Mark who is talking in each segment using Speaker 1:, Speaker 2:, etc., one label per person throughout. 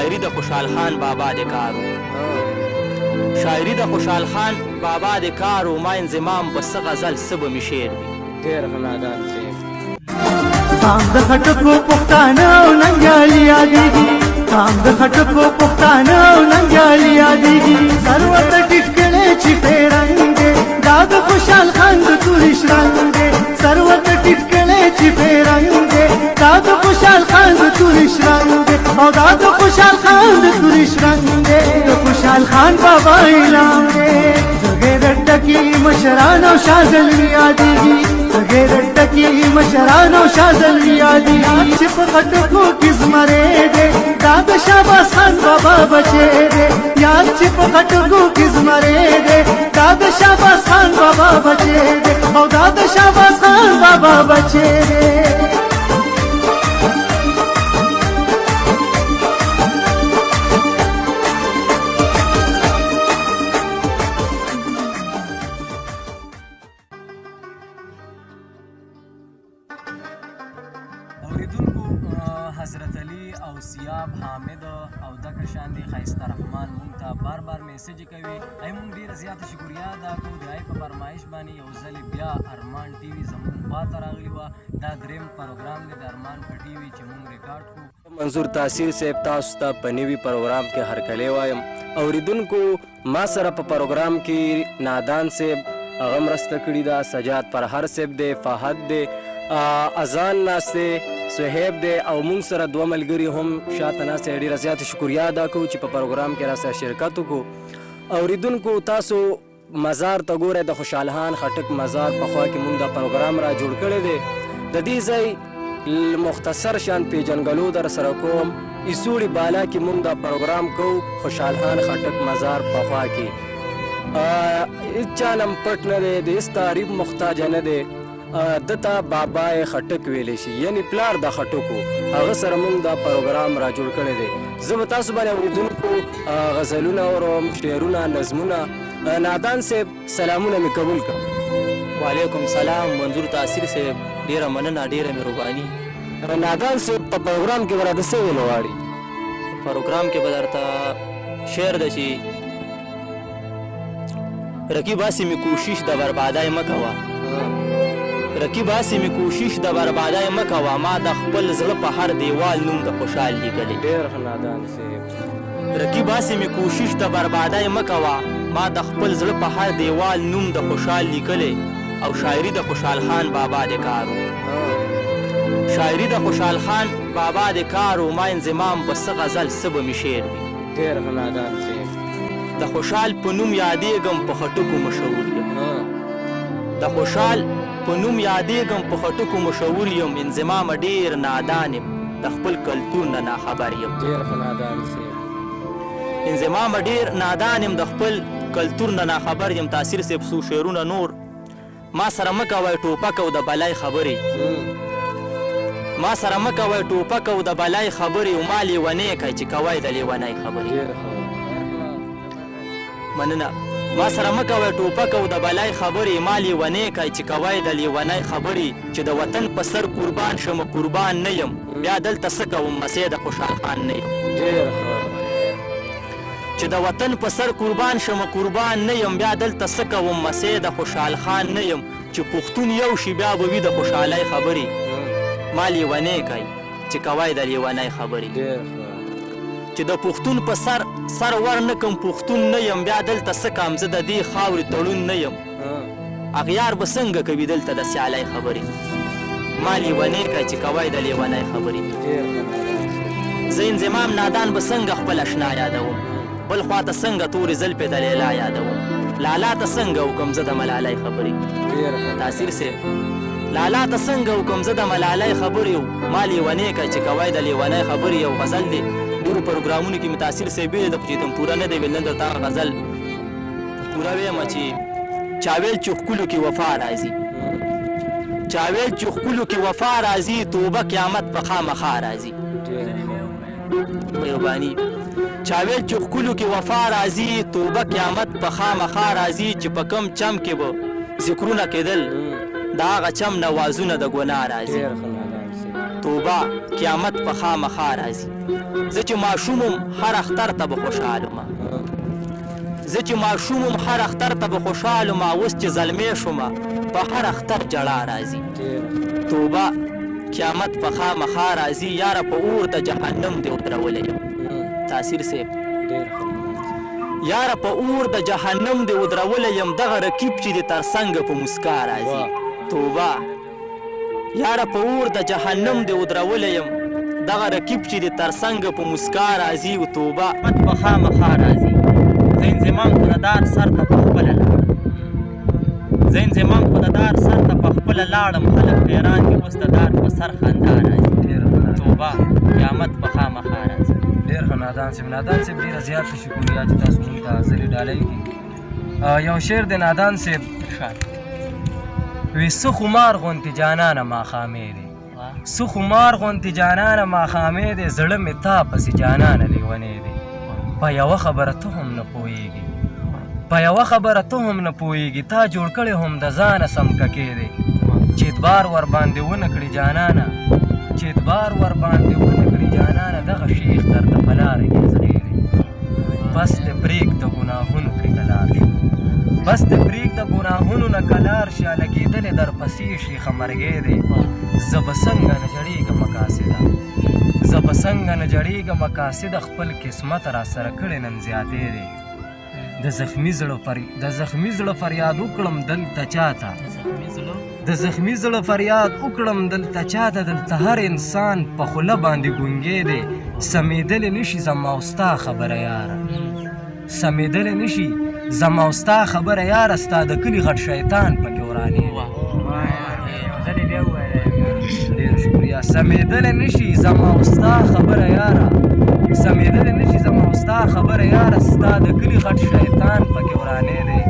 Speaker 1: شاعري د خوشحال خان بابا د کارو شاعري د خوشحال خان بابا د کارو ما انضمام په څه غزل څه به مې شعر وي
Speaker 2: ډېر ښه نادان صاحب
Speaker 3: قام د خټکو پښتانه او ننګیالي یادېږي قام د خټکو پښتانه او ننګیالي یادېږي سر ورته ټیټ کړی چې پیرنګ دی دا د خوشحال خان د تورې شرنګ دی سر ورته ټیټ کړی چې پیرنګ دی دا د خوشحال خان د تورې شرنګ دی او دا د خوشحال خان د تورې شرنګ دی د خوشحال خان بابا اعلان دی د غیرت ډکي مشران او شاه زلمي یادېږي غیرت ټکی مشران او شاه زلمي یادېږي چې په خټکو کې زمری دی دا د شهباز خان بابا بچی دی یاد چې په خټکو کې زمری دی دا د شهباز خان بابا بچی دی او دا د شهباز خان بابا بچی دی
Speaker 2: اوریدونکو حضرت علي او سیاب حامد او دغه شان دي ښایسته رحمان مونږ ته بار بار میسج کوي ای مونږ ډېره زیاته شکریا ادا کوو د هغې په فرمایش باندې یو ځلې بیا ارمان ټي وي زموږ خواته راغلي وه دا درېیم پروګرام دی د ارمان په ټي وي چې مونږ ریکارډ کړو
Speaker 4: منظور تاثیر صاحب تاسو ته په نوي پروګرام کې هرکلی وایم اوریدونکو ما سره په پروګرام کې نادان صاحب هغه مرسته کړې ده سجاد پرهر صاحب دی فهد دی اذان ناست دی صہیب دی او مونږ سره دوه ملګري هم شاته ناست دی ډېره زیاته شکریا ادا کوو چې په پروګرام کې راسره شرکت وکړو اوریدونکو تاسو مزار ته ګورئ د خوشحال خان خټک مزار په خوا کې مونږ دا پروګرام را جوړ کړی دی د دې ځای مختصر شان پیژنګلو در سره کوم ایسوړي بالا کې مونږ دا پروګرام کوو خوشحال خان خټک مزار په خوا کې هېڅ چا نم پټ نه دی د هېڅ تعریف محتاج نه دی دته بابا خټک ویلی شي یعنی پلار د خټکو هغه سره مونږ دا پروګرام را جوړ کړی دی زه به تاسو باندې اورېدونکو غزلونه اورم شعرونه نظمونه نادان صاحب سلامونه مې قبول کړه
Speaker 1: وعلیکم سلام منظور تاثیر صاحب ډېره مننه ډېره مهرباني
Speaker 4: نادان صاحب په پروګرام کې به راته څه ویل غواړي
Speaker 1: په پروګرام کې به درته شعر ده چې رقیب هسې مې کوشش د بربادای مه کوه رقیب هسې مې کوشش د بربادای مه کوه ما د خپل زړه په هر دیوال نوم د خوشحال لیکلی
Speaker 2: ډېر ښه نادان صاحب
Speaker 1: رقیب هسې مې کوشش د بربادای مه کوه ما د خپل زړه په هر دیوال نوم د خوشحال لیکلی او شاعري د خوشحال خان بابا د کارو شاعري د خوشحال خان بابا د کارو ما انضمام په څه غزل څه به مې شعر وي
Speaker 2: ډېر ښه نادان صاحب
Speaker 1: د خوشحال په نوم یادېږم په خټکو مشهور یم د خوشحال په نوم یادېږم په خټکو مشهور یم انضمامه ډېر نادان یم د خپل کلتور نه ناخبر یم
Speaker 2: ډېر ښه نادان صاحب
Speaker 1: انضمامه ډېر نادان یم د خپل کلتور نه ناخبر یم تاثیر صاحب څو شعرونه نور ما سره مه کوئ ټوپک او د بلای خبرې ما سره مه کوئ ټوپک او د بلای خبرې او ما لیونی کوئ چې کوئ د لیونی خبرې مننه ما سره مه کوئ ټوپک او د بلای خبرې ما لیونی کوئ چې کوئ د لیونی خبرې چې د وطن په سر قربان شمه قربان نه یم بیا دلته څه کوم مسیح د خوشحال خان نه یم چې د وطن په سر قربان شمه قربان نه یم بیا دلته څه کوم مسیح د خوشحال خان نه یم چې پښتون یو شي بیا به وي د خوشحالۍ خبرې ما لیونی کوئ چې کوئ د لیونی خبرې چې د پښتون په سر ور نه کم پښتون نه یم بیا دلته څه کام زه د دې خاورې تړون نه یم اغیار به څنګه کوي دلته د سیالۍ خبرې ما لیونی کوئ چې کوئ د لیونی خبرې زه انضمام نادان به څنګه خپل اشنا یادوم بل خواته څنګه تورې زلفې د لیلا یادوم لالا ته څنګه وکم زه د ملالۍ خبرې تاثیر صاحب لالا ته څنګه وکم زه د ملالۍ خبرې ما لیونی کوئ چې کوئ د لیونی خبرې یو غزل دی ډېرو پروګرامونو کې مې تاثیر صاحب ویلی ده خو چې تم پوره نه دی ویل نن درته هغه غزل پوره ویمه چې چا ویل چې ښکلو کې وفا راځي چا ویل چې ښکلو کې وفا راځي توبه قیامت په خامخا راځي مهرباني چا ویل چې ښکلو کې وفا راځي توبه قیامت په خامخا راځي چې په کم چم کې به ذکرونه کېدل د هغه چم نوازونه د ګناه راځي توبه قیامت په خامخا راځي. زه چې ماشوم وم هر اختر ته به خوشحال وم، زه چې ماشوم وم هر اختر ته به خوشحال وم، اوس چې زلمی شومه په هر اختر جړا راځي. توبه قیامت په خامخا راځي، یاره په اور د جهنم دې ودرولی یم. تاثیر صاحب یاره په اور د جهنم دې ودرولی یم، دغه رقیب چې دې تر څنګه په مسکا راځي. توبه یاره په اور د جهنم دې ودرولی یم، دغه رقیب چې دې تر څنګه په مسکا راځي. توبه قیامت په خامخا راځي. زه انضمام خو د دار سر ته په خپله لاړم، زه انضمام خو د دار سر ته په خپله لاړم، خلک حیران دي اوس د دار په سر خندا راځي. توبه قیامت په خامخا راځي.
Speaker 2: ډېر ښه نادان صاحب، نادان صاحب ډېره زیاته شکریه چې تاسو مونږ ته ځلې ډالۍ کړي. یو شعر دی نادان صاحب، وی څه خمار غوندې جانانه ماښامې دی، څه خمار غوندې جانانه ماښامې دی، زړه مې تا پسې جانانه لیونی دی. په یوه خبره ته هم نه پوهېږي، په یوه خبره ته هم نه پوهېږي، تا جوړ کړی هم د ځانه سمککې دی. چې اعتبار ورباندې ونه کړي جانانه، چې اعتبار ورباندې ونه کړي جانانه، دغه شیخ درته په لاره کې ځغېږي. بس دې پرېږده ګناهونو ترې کلار شي، بس دې پرېږده ګناهونو نه کلار شي، لګېدلې درپسې شیخه مرګی دی. زه به څنګه نه جړېږم مقاصده، زه به څنګه نه جړېږم مقاصده، خپل قسمت را سره کړی نن زیاتې دی. د زخمي زړه فریاد وکړم دلته چاته، د زخمي زړه فریاد وکړم دلته چاته، دلته هر انسان په خوله باندې ګونګی دی. سمېدلی نشي زما او ستا خبره یاره، سمېدلی نشي زما او ستا خبره یاره، ستا د کلي غټ شیطان پکې ورانې دی. ډېر شکریه. سمېدلی نشي زما او ستا خبره یاره، سمېدلی نشي زما او ستا خبره یاره، ستا د کلي غټ شیطان پکې ورانې دی.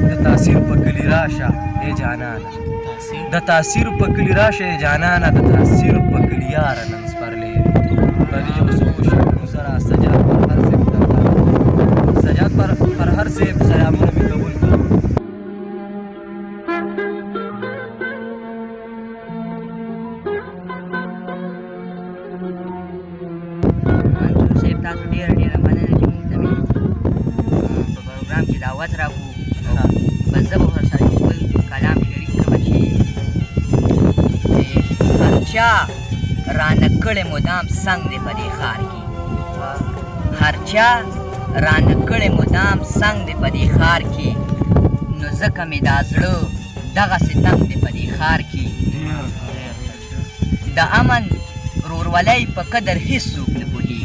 Speaker 2: د تاثیر په کلي راشه ای جانانه، د تاثیر په کلي راشه ای جانانه، د تاثیر په کلي یاره نن سپرلی دی. په دې یو څو شعرونو سره سجاد پرهر صاحب سجاد پرهر صاحب سلامونه مې قبول کړل.
Speaker 5: منصور صاحب تاسو ډېره ډېره مننه چې موږ ته مې په پروګرام کې دعوت راکړو. بس زه به ورسره خپل کلام شریک کړم چې هر چا رانه کړی مدام سنګ دی په دې ښار کې، هر چا رانه کړی مدام سنګ دی په دې ښار کې، نو ځکه مې دا زړه دغسې تنګ دی په دې ښار کې. د امن رورولۍ په قدر هېڅ څوک نه پوهېږي،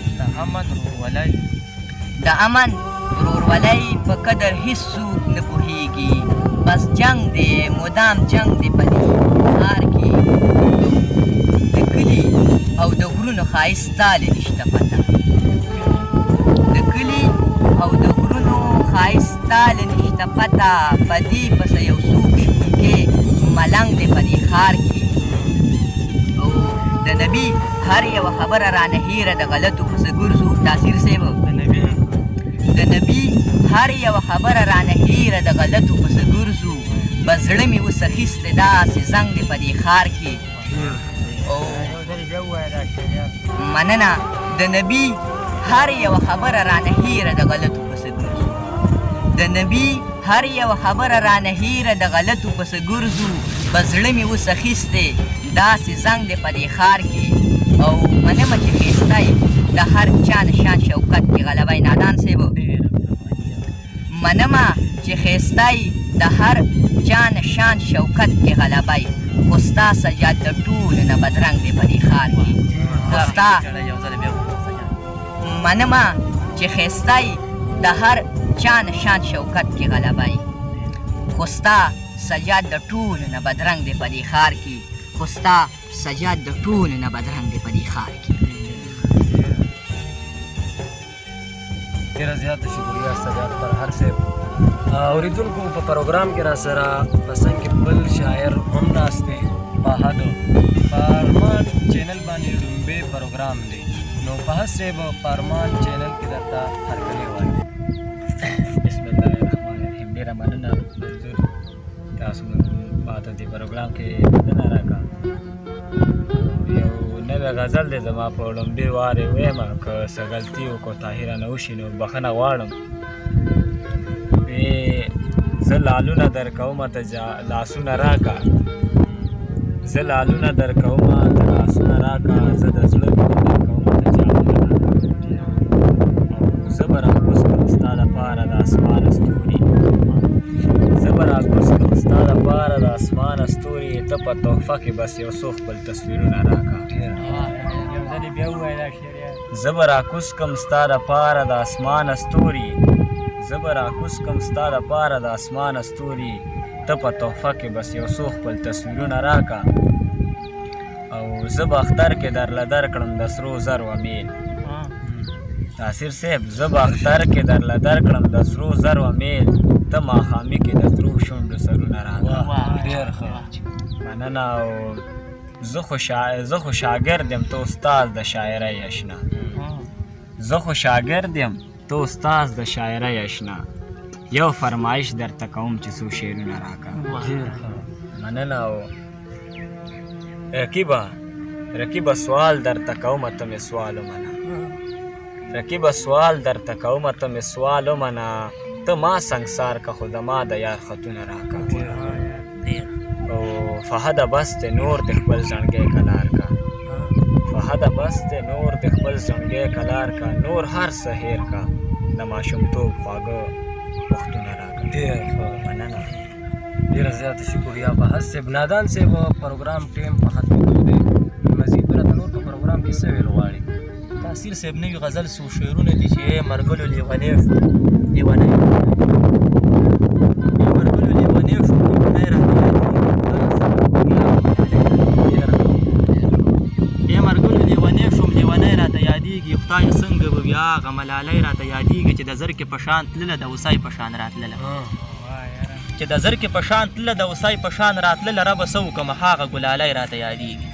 Speaker 5: د امن رورولۍ په قدر هېڅ څوک نه پوهېږي. بس جنګ دی مدام جنګ دی په دې ښار کې، د کلي او د غرونو ښایست تاله نشته پته، د کلي او د غرونو ښایست تاله نشته پته، په دې پسه یو څوک شپونکی ملنګ دی په دې ښار کې. او د نبي هر یوه خبره رانه هیره د غلطو پسه ګرځو. تاثیر صاحب د نبي هر یوه خبره رانه هیره د غلطو پسه ګرځو، بس زړه مې اوس اخیستی داسې زنګ دی په دې ښار کې. مننه د نبي هر یوه خبره رانه هیره د غلطو پسه ګرځو، د نبي هر یوه خبره رانه هیره د غلطو پسه ګرځو، بس زړه مې اوس اخیستی داسې زنګ دی په دې ښار کې. او منمه چې ښایسته یې د هر چا نه شان شوکت کې غلبی. نادان صاحب منمه چې ښایسته یې د هر چا نه شان شوکت کې غلبی، خو ستا سجاد د ټولو نه بدرنګ دی په دې ښار کې. خو ستا منمه چې ښایسته یې د هر چا نه شان شوکت کې غلبی، خو ستا سجاد د ټولو نه بدرنګ دی په دې ښار کې، خو ستا سجاد د ټولو نه بدرنګ دی په دې ښار کې.
Speaker 2: ډېره زیاته شکریه سجاد پرهر صاحب. اورېدونکو په پروګرام کې را سره په څنګ کې بل شاعر هم ناست دی، فهد په ارمان چینل باندې لومبی پروګرام دی. نو فهد صاحب په ارمان چینل کې درته هرکلی وایم.
Speaker 6: بسم الله الرحمن الرحیم. ډېره مننه منظور، تاسو ماته دې پروګرام کې مننه راکړه. غزل دی زما په لومبي وارې ویمه که څه غلطي وکړو طاهره نه وشي نو بخښنه غواړم زه لالونه درکومه ته لاسونه راکړه زه لالونه درکومه ته لاسونه راکړه زه د زړه مینه درکومه ته جامونه راکړه زه به راکوز کړم ستا دپاره د اسمانه ستوري زه به راکوز کړم ستا دپاره د اسمانه ستوري ته په تحفه کې بس یو څو خپل تصویرونه راکړه زه به راکوز کړم ستا دپاره د اسمانه ستوري زه به راکوز کړم ستا دپاره د اسمانه ستوري ته په تحفه کې بس یو څو خپل تصویرونه راکړه او زه به اختر کې درله درکړم د سرو زرو میل ناصر صاحب زه به اختر کې درله درکړم د سرو زرو میل ته ماښامي کې د سرو شونډو سرونه راکړه
Speaker 2: ډېر ښه
Speaker 6: مننه او زه خو شاګرد یم ته استاد د شاعرۍ اشنا زه خو شاګرد یم ته استاد د شاعرۍ اشنا یو فرمایش درته کوم چې څو شعرونه راکړه مننه او رقیبه سوال درته کومه ته مې سوال ومنه رقیبه سوال درته کومه ته مې سوال ومنه ته ما سنګسار که خو زما د یار خطونه راکړه او فهده بس دی نور د خپل زړګی کلار کا فهده بس دی نور د خپل زړګی کلار کا نور هر څه هیر کا د ماشومتوب خواږه وختونه راکړه
Speaker 2: ډېر ښه
Speaker 6: مننه
Speaker 2: ډېره زیاته شکریه بحث صاحب نادان صاحب پروګرام ټیم په ختمېدو دی مزید به راته نور په پروګرام کې څه ویل غواړي
Speaker 1: تاثیر صاحب نوي غزل څو شعرونه دي چې مرګلو لیونی شو لیونی مرګلو لیونی شو لیونی مرګلو لیونی شوم لیونی راته یادېږي خدای څنګه به وي هغه ملالۍ راته یادېږي چې د زر کې په شان تلله د اوسای په شان راتلله چې د زر کې په شان تلله د اوسای په شان راتلله ربه څه وکړمه هغه ګلالۍ راته یادېږي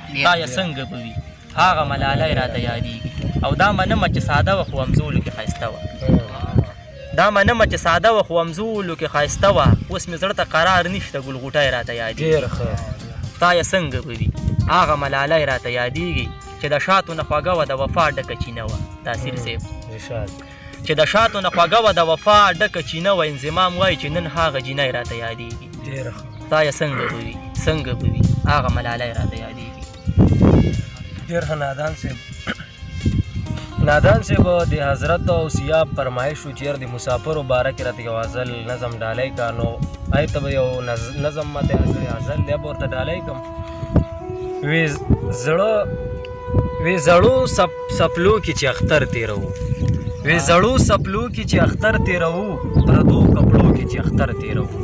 Speaker 1: خدای څنګه به وي هغه ملالۍ راته یادېږي او دا منمه چې ساده وه خو همزولو کې ښایسته وه دا منمه چې ساده وه خو همزولو کې ښایسته وه اوس مې زړه ته قرار نشته ګلغوټی راته یادېږي
Speaker 2: ډېر ښه
Speaker 1: خدایه څنګه به وي هغه ملالۍ راته یادېږي چې د شاتو نه خوږه وه د وفا ډکه چینه وه تاثیر صاحب چې د شاتو نه خوږه وه د وفا ډکه چینه وه انضمام وایي چې نن هغه جینۍ راته یادېږي
Speaker 2: ډېر ښه
Speaker 1: خدایه څنګه به وي څنګه به وي هغه ملالۍ راته یادېږي
Speaker 2: ډېر ښه نادان صاحب د حضرت او سیاب فرمایش و چې د مسافرو باره کې راته یو غزل نظم ډالۍ کا نو هغې ته به یو نظم ماته یاد کړی غزل دی به ورته ډالۍ کړم وی زړو سپلو کې چې اختر تېروو وی زړو سپلو کې چې اختر تېروو پردو کپړو کې چې اختر تېروو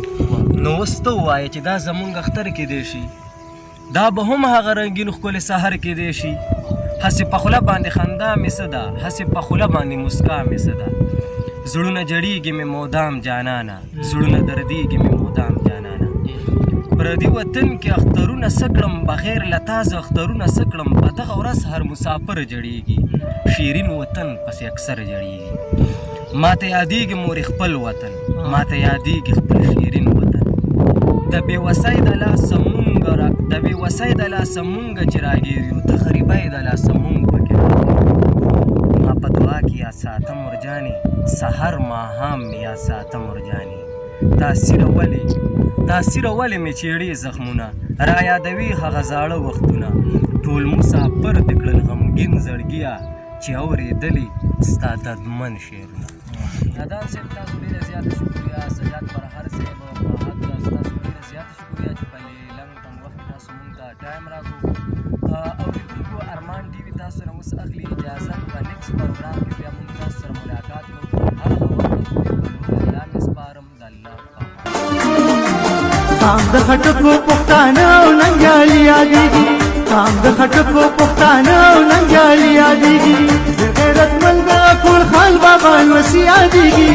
Speaker 2: نو اوس ته ووایه چې دا زمونږ اختر کېدی شي دا به هم هغه رنګین ښکلې سحر کېدی شي هسې په خوله باندې خندا مې څه ده هسې په خوله باندې مسکا مې څه ده زړونه جړېږي مې مودام جانانه زړونه دردېږي مې مودام جانانه پردي وطن کې اخترونه څه کړم بغیر له تازه اخترونه څه کړم په دغه ورځ هر مسافر جړېږي شیرین وطن پسې اکثر جړېږي ما ته یادېږي مورې خپل وطن ما ته یادېږي خپل شیرین وطن د بېوسۍ د لاسه مونږ چې راګیر یو ته غریبۍ د لاسه مونږ پکې ما په دعا کې یا ساته مرجانې سحر ماښام مې یا ساته مرجانې تاثیره ولې مې چیړې زخمونه را یادوي هغه زاړه وختونه ټول مسافر دې کړل غمګین زړګیه چې اورېدلې ستا دردمن شعرونه نادان صاحب تاسو ډېره زیاته شکریه سجاد فرهر صاحب فهد تاسو ډېره زیاته شکریه چې په لنډ تنګ وخت کې تاسو مونږ ته ټایم راکړو اورېدونکو ارمان ټي وي تاسو سره اوس اخلي اجازه په نیکسټ پروګرام کې بیا مونږ تاسو سره ملاقات کوو هر هغه وخت پورې په نور الله مې سپارم د الله
Speaker 3: کام د خټکو پښتانه او ننګیالي یادېږي کام د خټکو پښتانه او ننګیالي یادېږي د غیرتمند ګل خان بابا لوسی یادېږي